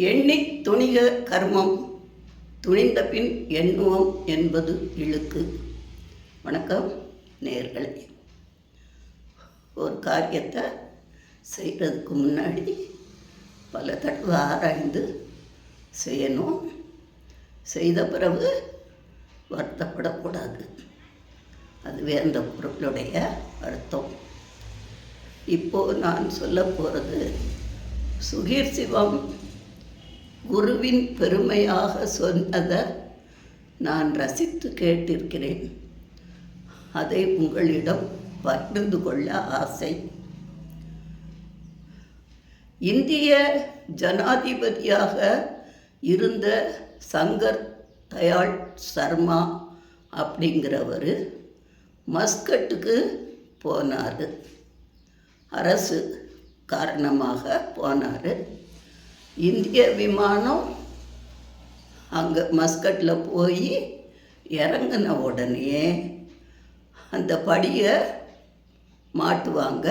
எண்ணித் துணிக கர்மம் துணிந்த பின் எண்ணுவோம் என்பது இழுக்கு. வணக்கம் நேயர்களே. ஒரு காரியத்தை செய்கிறதுக்கு முன்னாடி பல தடவை ஆராய்ந்து செய்யணும். செய்த பிறகு வருத்தப்படக்கூடாது. அதுவே அந்த பொருளுடைய அர்த்தம். இப்போது நான் சொல்ல போகிறது சுகீர் சிவம் குருவின் பெருமையாக சொன்னதை நான் ரசித்து கேட்டிருக்கிறேன். அதை உங்களிடம் பகிர்ந்து கொள்ள ஆசை. இந்திய ஜனாதிபதியாக இருந்த சங்கர் தயாள் சர்மா அப்படிங்கிறவர் மஸ்கட்டுக்கு போனார். அரசு காரணமாக போனார். இந்திய விமானம் அங்கே மஸ்கட்டில் போய் இறங்கின உடனே அந்த படியை மாட்டுவாங்க.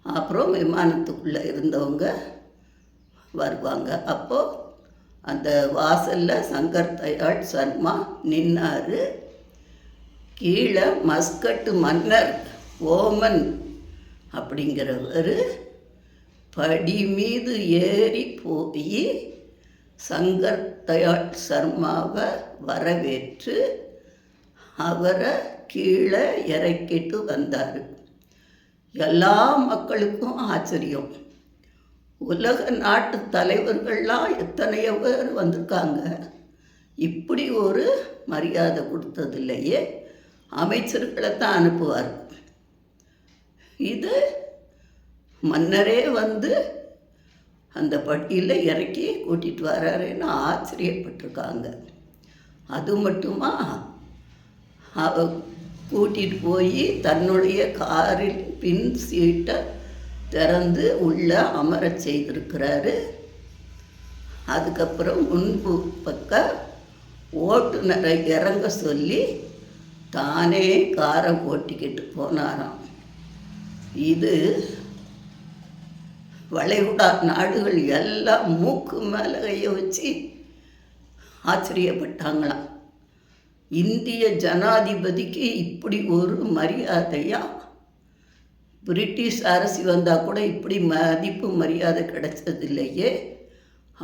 அப்புறம் விமானத்துக்குள்ளே இருந்தவங்க வருவாங்க. அப்போது அந்த வாசலில் சங்கர் தயாள் சர்மா நின்னார். கீழே மஸ்கட்டு மன்னர் ஓமன் அப்படிங்கிறவர் படி மீது ஏறி போய் சங்கர் தயாள் சர்மாவை வரவேற்று அவரை கீழே இறக்கிட்டு வந்தார். எல்லா மக்களுக்கும் ஆச்சரியம். உலக நாட்டு தலைவர்கள்லாம் எத்தனையோ பேர் வந்திருக்காங்க. இப்படி ஒரு மரியாதை கொடுத்ததில்லையே. அமைச்சர்களை தான் அனுப்புவார். இது மன்னரே வந்து அந்த பட்டியில் இறக்கி கூட்டிகிட்டு வர்றாருன்னு ஆச்சரியப்பட்டிருக்காங்க. அது மட்டுமா, கூட்டிகிட்டு போய் தன்னுடைய காரில் பின் சீட்டை திறந்து உள்ளே அமர செய்திருக்கிறாரு. அதுக்கப்புறம் முன்பு பக்கம் ஓட்டுநரை இறங்க சொல்லி தானே காரை ஓட்டிக்கிட்டு போனாராம். இது வளைகுடா நாடுகள் எல்லாம் மூக்கு மேலே கையை வச்சு ஆச்சரியப்பட்டாங்களாம். இந்திய ஜனாதிபதிக்கு இப்படி ஒரு மரியாதையா? பிரிட்டிஷ் அரசு வந்தால் கூட இப்படி மதிப்பு மரியாதை கிடைச்சதில்லையே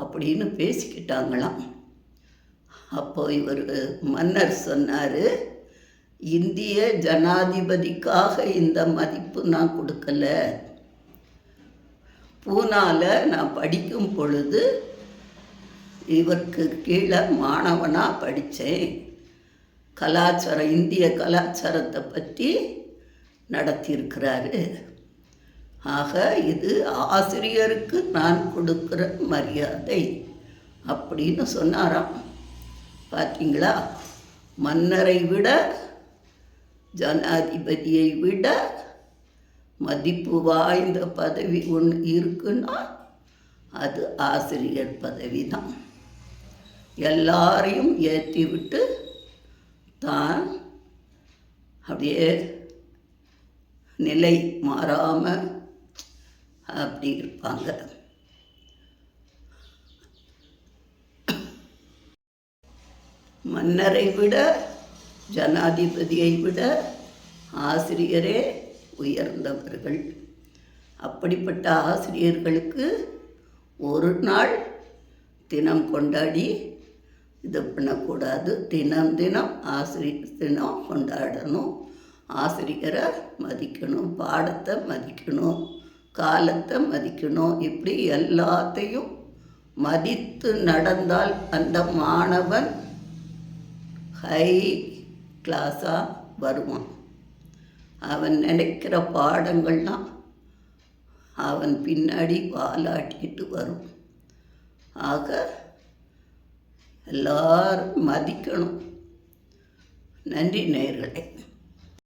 அப்படின்னு பேசிக்கிட்டாங்களாம். அப்போ இவர் மன்னர் சொன்னார், இந்திய ஜனாதிபதிக்காக இந்த மதிப்பு நான் கொடுக்கல. பூனாவில் நான் படிக்கும் பொழுது இவருக்கு கீழே மாணவனாக படித்தேன். கலாச்சாரம், இந்திய கலாச்சாரத்தை பற்றி நடத்தியிருக்கிறாரு. ஆக இது ஆசிரியருக்கு நான் கொடுக்குற மரியாதை அப்படின்னு சொன்னாராம். பார்த்தீங்களா, மன்னரை விட ஜனாதிபதியை விட மதிப்பு வாய்ந்த பதவி ஒன்று இருக்குன்னா அது ஆசிரியர் பதவி தான். எல்லாரையும் ஏற்றி விட்டு தான் அப்படியே நிலை மாறாமல் அப்படி இருப்பாங்க. மன்னரை விட ஜனாதிபதியை விட ஆசிரியரே உயர்ந்தவர்கள். அப்படிப்பட்ட ஆசிரியர்களுக்கு ஒரு நாள் தினம் கொண்டாடி இது பண்ணக்கூடாது. தினம் தினம் ஆசிரியர் தினம் கொண்டாடணும். ஆசிரியரை மதிக்கணும், பாடத்தை மதிக்கணும், காலத்தை மதிக்கணும். இப்படி எல்லாத்தையும் மதித்து நடந்தால் அந்த மாணவன் ஹை கிளாஸாக வருவான். அவன் நினைக்கிற பாடங்கள்லாம் அவன் பின்னாடி வாலாட்டிக்கிட்டு வரும். ஆக எல்லாரும் மதிக்கணும். நன்றி நேயர்களே.